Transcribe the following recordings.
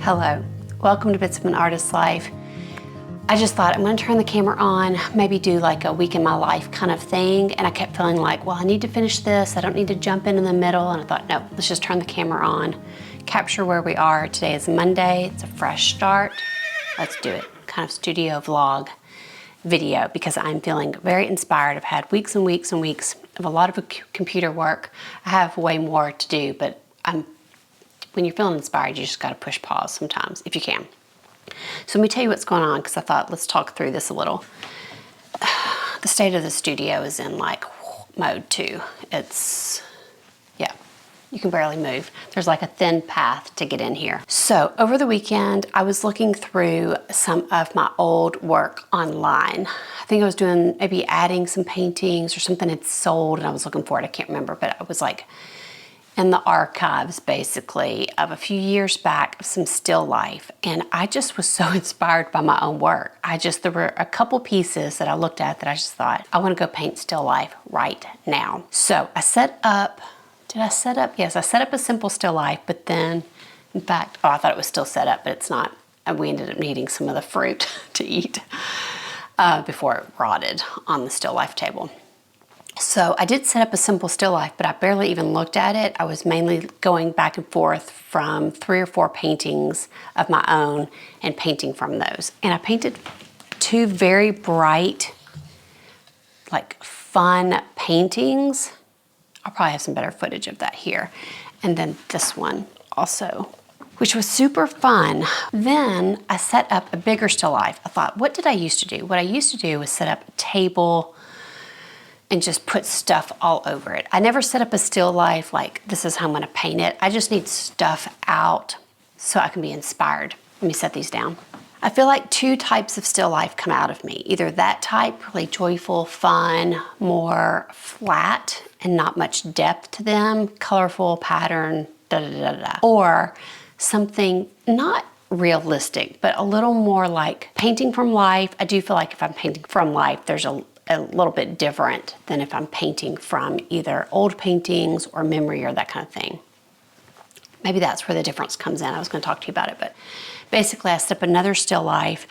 Hello, welcome to Bits of an Artist's Life. I just thought I'm gonna turn the camera on, maybe do like a week in my life kind of thing, and I kept feeling like, well, I need to finish this, I don't need to jump in the middle, and I thought, no, let's just turn the camera on, capture where we are. Today is Monday, it's a fresh start. Let's do it, kind of studio vlog video, because I'm feeling very inspired. I've had weeks and weeks and weeks of a lot of computer work. I have way more to do, but when you're feeling inspired, you just gotta push pause sometimes, if you can. So let me tell you what's going on, because I thought, let's talk through this a little. The state of the studio is in like mode 2. It's, yeah, you can barely move. There's like a thin path to get in here. So over the weekend, I was looking through some of my old work online. I think I was doing, maybe adding some paintings or something had sold and I was looking for it, I can't remember, but I was like, in the archives basically of a few years back of some still life, and I just was so inspired by my own work. There were a couple pieces that I looked at that I just thought, I want to go paint still life right now. So I set up, did I set up? Yes, I set up a simple still life, but then in fact, oh, I thought it was still set up, but it's not. And we ended up needing some of the fruit to eat before it rotted on the still life table. So I did set up a simple still life, but I barely even looked at it. I was mainly going back and forth from 3 or 4 paintings of my own and painting from those. And I painted 2 very bright, like fun paintings. I'll probably have some better footage of that here. And then this one also, which was super fun. Then I set up a bigger still life. I thought, what did I used to do? What I used to do was set up a table and just put stuff all over it. I never set up a still life like this is how I'm gonna paint it. I just need stuff out so I can be inspired. Let me set these down. I feel like 2 types of still life come out of me. Either that type, really joyful, fun, more flat and not much depth to them, colorful pattern, da da da da. Or something not realistic, but a little more like painting from life. I do feel like if I'm painting from life, there's a little bit different than if I'm painting from either old paintings or memory or that kind of thing. Maybe that's where the difference comes in. I was going to talk to you about it, but basically I set up another still life.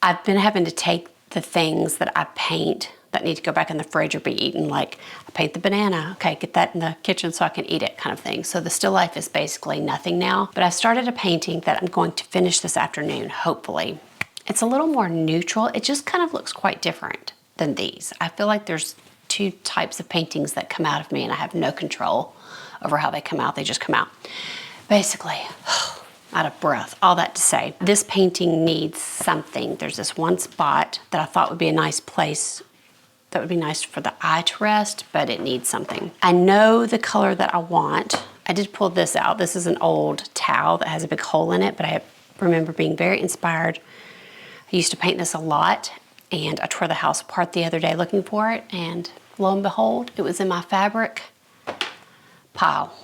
I've been having to take the things that I paint that need to go back in the fridge or be eaten, like I paint the banana, okay, get that in the kitchen so I can eat it kind of thing. So the still life is basically nothing now, but I started a painting that I'm going to finish this afternoon, hopefully. It's a little more neutral. It just kind of looks quite different than these. I feel like there's 2 types of paintings that come out of me and I have no control over how they come out. They just come out. Basically, out of breath, all that to say, this painting needs something. There's this one spot that I thought would be a nice place that would be nice for the eye to rest, but it needs something. I know the color that I want. I did pull this out. This is an old towel that has a big hole in it, but I remember being very inspired. I used to paint this a lot, and I tore the house apart the other day looking for it, and lo and behold, it was in my fabric pile.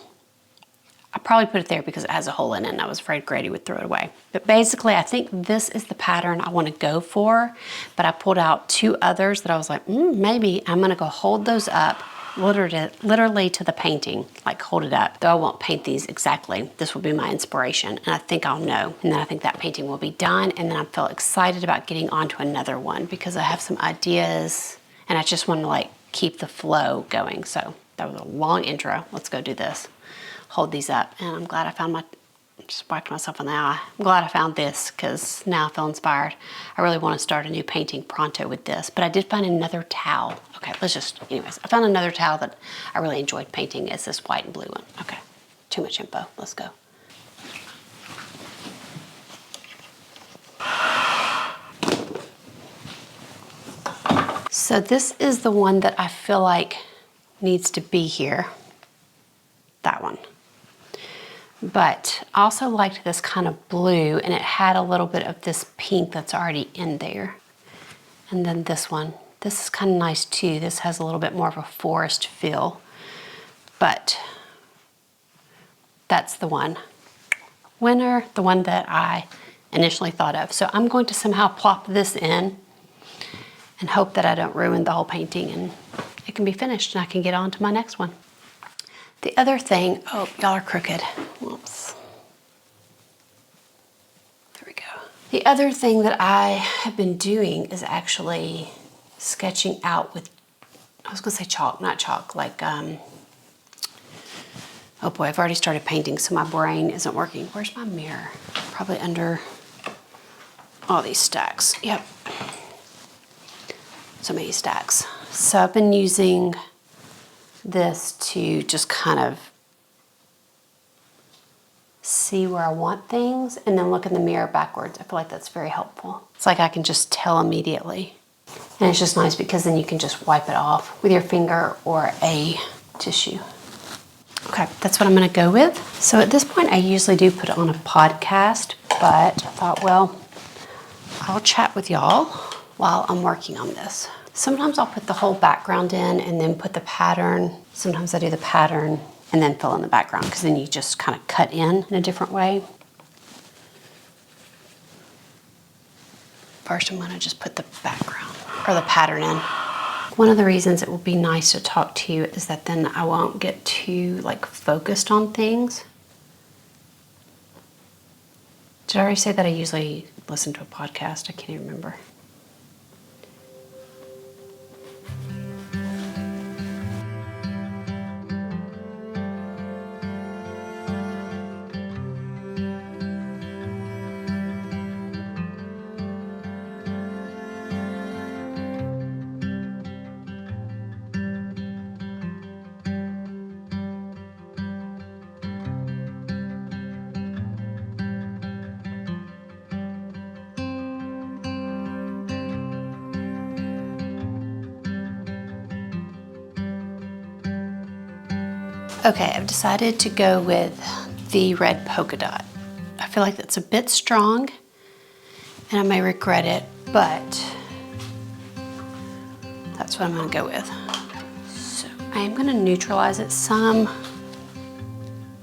I probably put it there because it has a hole in it, and I was afraid Grady would throw it away. But basically, I think this is the pattern I want to go for, but I pulled out 2 others that I was like, maybe I'm gonna go hold those up, literally to the painting, like hold it up. Though I won't paint these exactly, this will be my inspiration, and I think I'll know. And then I think that painting will be done, and then I feel excited about getting onto another one because I have some ideas, and I just want to like keep the flow going. So that was a long intro. Let's go do this. Hold these up, and I'm glad I found just whacked myself on the eye. I'm glad I found this because now I feel inspired. I really want to start a new painting pronto with this, but I did find another towel. Okay, anyways, I found another towel that I really enjoyed painting. It's this white and blue one. Okay, too much info, let's go. So this is the one that I feel like needs to be here, that one. But I also liked this kind of blue, and it had a little bit of this pink that's already in there. And then this one, this is kind of nice too. This has a little bit more of a forest feel, but that's the one. Winner, the one that I initially thought of. So I'm going to somehow plop this in and hope that I don't ruin the whole painting and it can be finished and I can get on to my next one. The other thing, oh, y'all are crooked. Whoops. The other thing that I have been doing is actually sketching out with, I was gonna say chalk, not chalk, like, oh boy, I've already started painting, so my brain isn't working. Where's my mirror? Probably under all these stacks. Yep. So many stacks. So I've been using this to just kind of see where I want things and then look in the mirror backwards. I feel like that's very helpful. It's like I can just tell immediately. And it's just nice because then you can just wipe it off with your finger or a tissue. Okay, that's what I'm gonna go with. So at this point, I usually do put on a podcast, but I thought, well, I'll chat with y'all while I'm working on this. Sometimes I'll put the whole background in and then put the pattern. Sometimes I do the pattern and then fill in the background because then you just kind of cut in a different way. First, I'm gonna just put the background or the pattern in. One of the reasons it will be nice to talk to you is that then I won't get too like focused on things. Did I already say that I usually listen to a podcast? I can't even remember. Okay, I've decided to go with the red polka dot. I feel like that's a bit strong and I may regret it, but that's what I'm gonna go with. So I am gonna neutralize it some.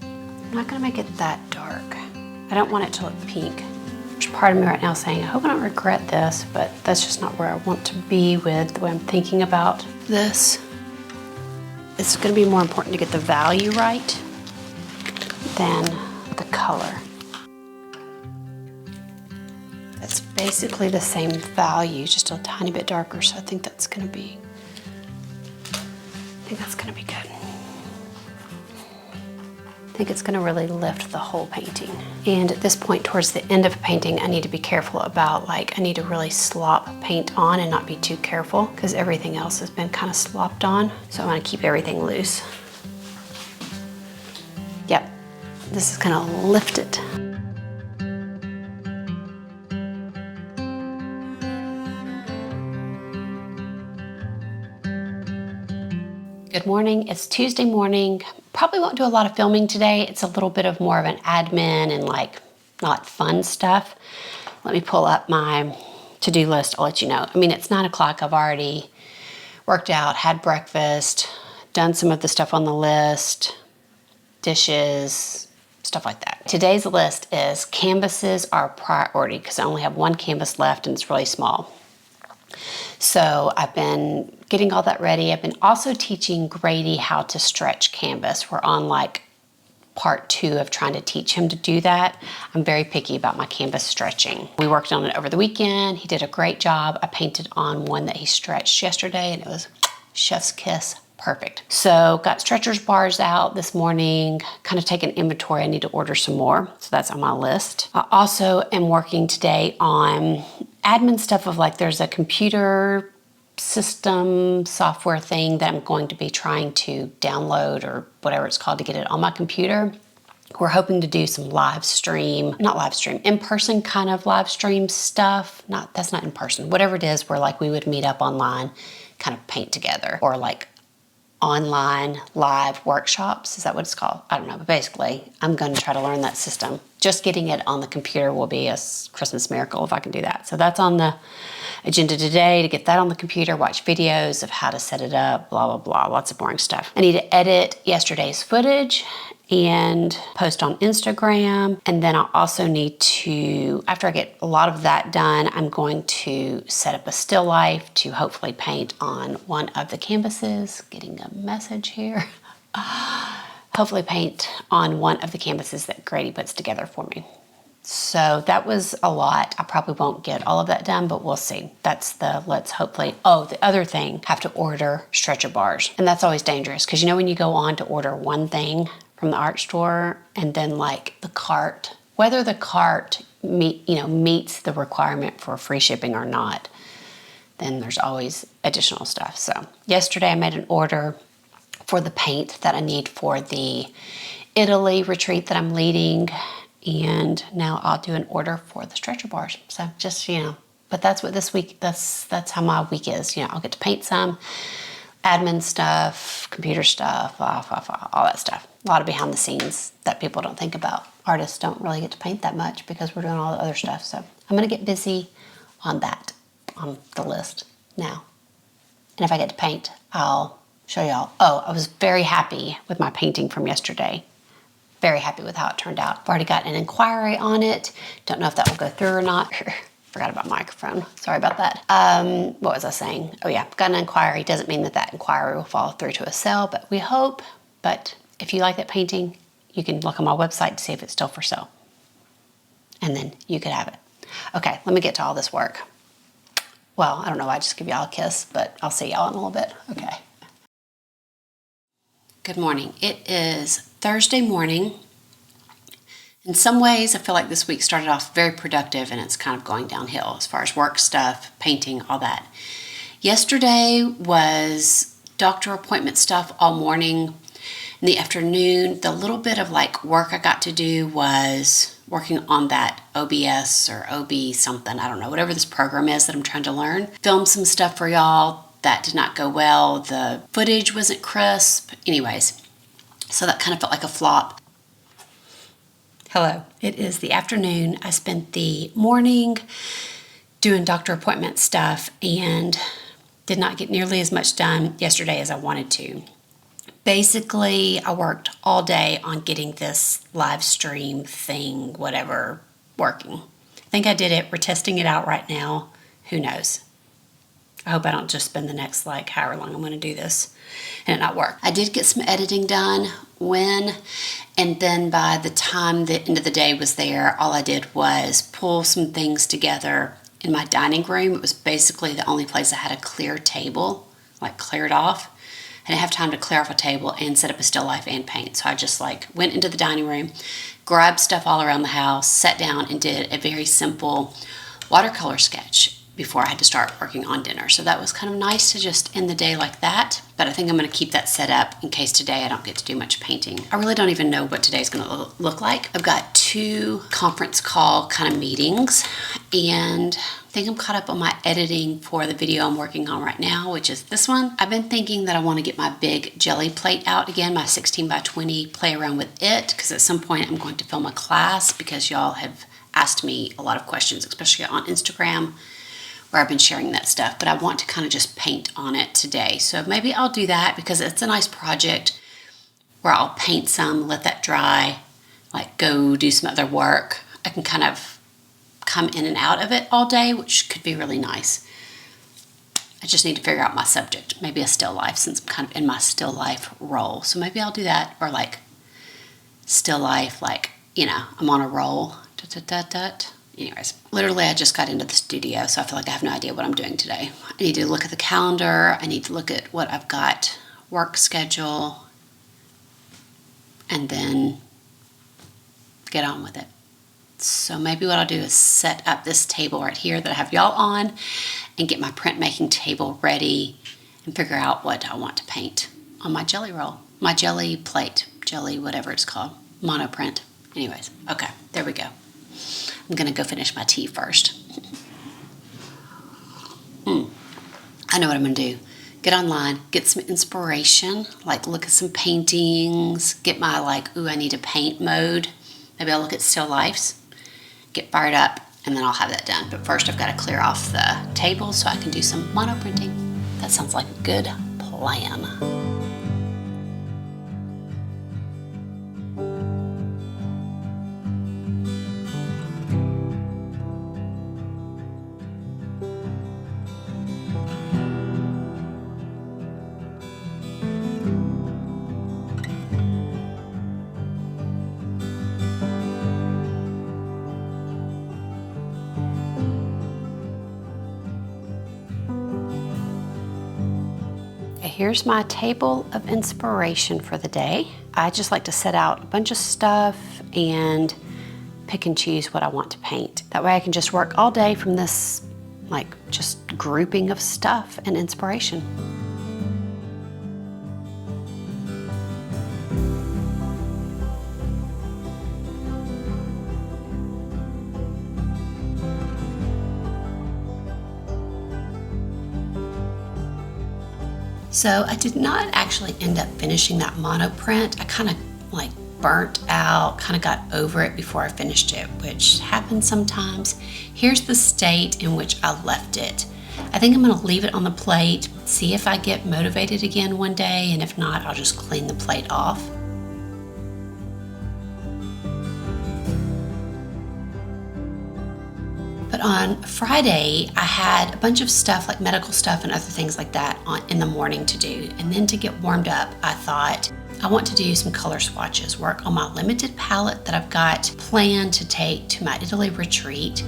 I'm not gonna make it that dark. I don't want it to look pink. There's part of me right now saying, I hope I don't regret this, but that's just not where I want to be with the way I'm thinking about this. It's gonna be more important to get the value right than the color. It's basically the same value, just a tiny bit darker, so I think that's gonna be good. I think it's gonna really lift the whole painting. And at this point, towards the end of a painting, I need to be careful about, like, I need to really slop paint on and not be too careful because everything else has been kind of slopped on. So I wanna keep everything loose. Yep, this is gonna lift it. Good morning, it's Tuesday morning. Probably won't do a lot of filming today. It's a little bit of more of an admin and like not fun stuff. Let me pull up my to-do list, I'll let you know. I mean, it's 9 o'clock, I've already worked out, had breakfast, done some of the stuff on the list, dishes, stuff like that. Today's list is canvases are a priority because I only have one canvas left and it's really small. So I've been getting all that ready. I've been also teaching Grady how to stretch canvas. We're on like part 2 of trying to teach him to do that. I'm very picky about my canvas stretching. We worked on it over the weekend. He did a great job. I painted on one that he stretched yesterday and it was chef's kiss. Perfect. So got stretchers bars out this morning, kind of taking inventory. I need to order some more. So that's on my list. I also am working today on admin stuff of like there's a computer system software thing that I'm going to be trying to download or whatever it's called to get it on my computer. We're hoping to do some live stream, not live stream, in-person kind of live stream stuff. That's not in person, whatever it is where like we would meet up online, kind of paint together or like online live workshops. Is that what it's called? I don't know, but basically I'm going to try to learn that system. Just getting it on the computer will be a Christmas miracle if I can do that. So that's on the agenda today, to get that on the computer, watch videos of how to set it up, blah, blah, blah, lots of boring stuff. I need to edit yesterday's footage and post on Instagram. And then I also need to, after I get a lot of that done, I'm going to set up a still life to hopefully paint on one of the canvases. Getting a message here. Hopefully paint on one of the canvases that Grady puts together for me. So that was a lot. I probably won't get all of that done, but we'll see. That's the let's hopefully. Oh, the other thing, have to order stretcher bars. And that's always dangerous because you know when you go on to order one thing from the art store and then like the cart, whether the cart meets the requirement for free shipping or not, then there's always additional stuff. So yesterday I made an order for the paint that I need for the Italy retreat that I'm leading. And now I'll do an order for the stretcher bars. So just, but that's what this week, that's how my week is. I'll get to paint some, admin stuff, computer stuff, all that stuff. A lot of behind the scenes that people don't think about. Artists don't really get to paint that much because we're doing all the other stuff. So I'm gonna get busy on that, on the list now. And if I get to paint, I'll show y'all. Oh, I was very happy with my painting from yesterday. Very happy with how it turned out. I've already got an inquiry on it. Don't know if that will go through or not. Forgot about microphone. Sorry about that. What was I saying? Oh yeah, got an inquiry. Doesn't mean that inquiry will fall through to a sale, but we hope. But if you like that painting, you can look on my website to see if it's still for sale. And then you could have it. Okay, let me get to all this work. Well, I don't know why I just give y'all a kiss, but I'll see y'all in a little bit. Okay. Good morning. It is Thursday morning. In some ways, I feel like this week started off very productive and it's kind of going downhill as far as work stuff, painting, all that. Yesterday was doctor appointment stuff all morning. In the afternoon, the little bit of like work I got to do was working on that OBS or OB something, I don't know, whatever this program is that I'm trying to learn. Film some stuff for y'all. That did not go well. The footage wasn't crisp. Anyways, so that kind of felt like a flop. Hello. It is the afternoon. I spent the morning doing doctor appointment stuff and did not get nearly as much done yesterday as I wanted to. Basically, I worked all day on getting this live stream thing, whatever, working. I think I did it. We're testing it out right now. Who knows? I hope I don't just spend the next however long I'm going to do this and it not work. I did get some editing done and then by the time the end of the day was there, all I did was pull some things together in my dining room. It was basically the only place I had a clear table, cleared off. I didn't have time to clear off a table and set up a still life and paint. So I just went into the dining room, grabbed stuff all around the house, sat down and did a very simple watercolor sketch before I had to start working on dinner. So that was kind of nice to just end the day like that. But I think I'm going to keep that set up in case today I don't get to do much painting. I really don't even know what today's going to look like. I've got 2 conference call kind of meetings and I think I'm caught up on my editing for the video I'm working on right now, which is this one. I've been thinking that I want to get my big jelly plate out again, my 16 by 20, play around with it because at some point I'm going to film a class because y'all have asked me a lot of questions, especially on Instagram, where I've been sharing that stuff, but I want to kind of just paint on it today. So maybe I'll do that because it's a nice project where I'll paint some, let that dry, go do some other work. I can kind of come in and out of it all day, which could be really nice. I just need to figure out my subject, maybe a still life since I'm kind of in my still life role. So maybe I'll do that or still life, I'm on a roll. Anyways, literally I just got into the studio, so I feel like I have no idea what I'm doing today. I need to look at the calendar. I need to look at what I've got, work schedule, and then get on with it. So maybe what I'll do is set up this table right here that I have y'all on and get my printmaking table ready and figure out what I want to paint on my jelly roll, my jelly plate, jelly, whatever it's called, monoprint. Anyways, okay, there we go. I'm gonna go finish my tea first. I know what I'm gonna do. Get online, get some inspiration, look at some paintings, get my ooh, I need to paint mode. Maybe I'll look at still lifes, get fired up, and then I'll have that done. But first I've gotta clear off the table so I can do some mono printing. That sounds like a good plan. here's my table of inspiration for the day. I just like to set out a bunch of stuff and pick and choose what I want to paint. That way I can just work all day from this just grouping of stuff and inspiration. So I did not actually end up finishing that mono print. I kind of burnt out, kind of got over it before I finished it, which happens sometimes. Here's the state in which I left it. I think I'm gonna leave it on the plate, see if I get motivated again one day, and if not, I'll just clean the plate off. But on Friday, I had a bunch of stuff like medical stuff and other things like that in the morning to do. And then to get warmed up, I thought, I want to do some color swatches, work on my limited palette that I've got planned to take to my Italy retreat.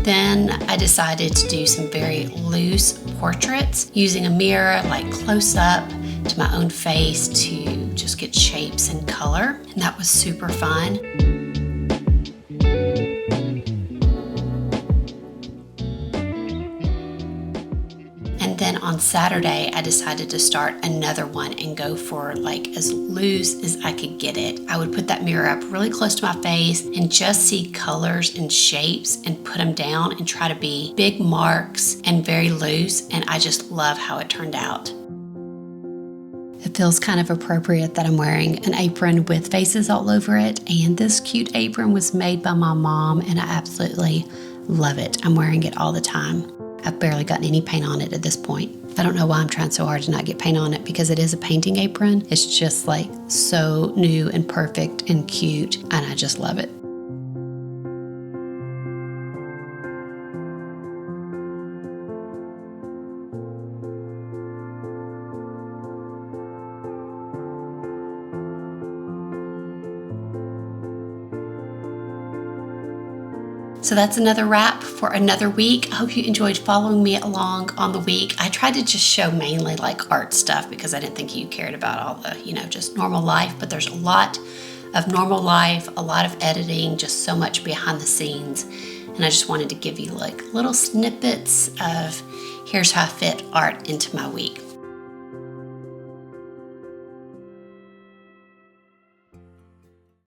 Then I decided to do some very loose portraits using a mirror, close up to my own face to just get shapes and color. And that was super fun. And then on Saturday, I decided to start another one and go for as loose as I could get it. I would put that mirror up really close to my face and just see colors and shapes and put them down and try to be big marks and very loose. And I just love how it turned out. It feels kind of appropriate that I'm wearing an apron with faces all over it. And this cute apron was made by my mom and I absolutely love it. I'm wearing it all the time. I've barely gotten any paint on it at this point. I don't know why I'm trying so hard to not get paint on it because it is a painting apron. It's just so new and perfect and cute, and I just love it. So that's another wrap for another week. I hope you enjoyed following me along on the week. I tried to just show mainly art stuff because I didn't think you cared about all the, just normal life, but there's a lot of normal life, a lot of editing, just so much behind the scenes. And I just wanted to give you little snippets of here's how I fit art into my week.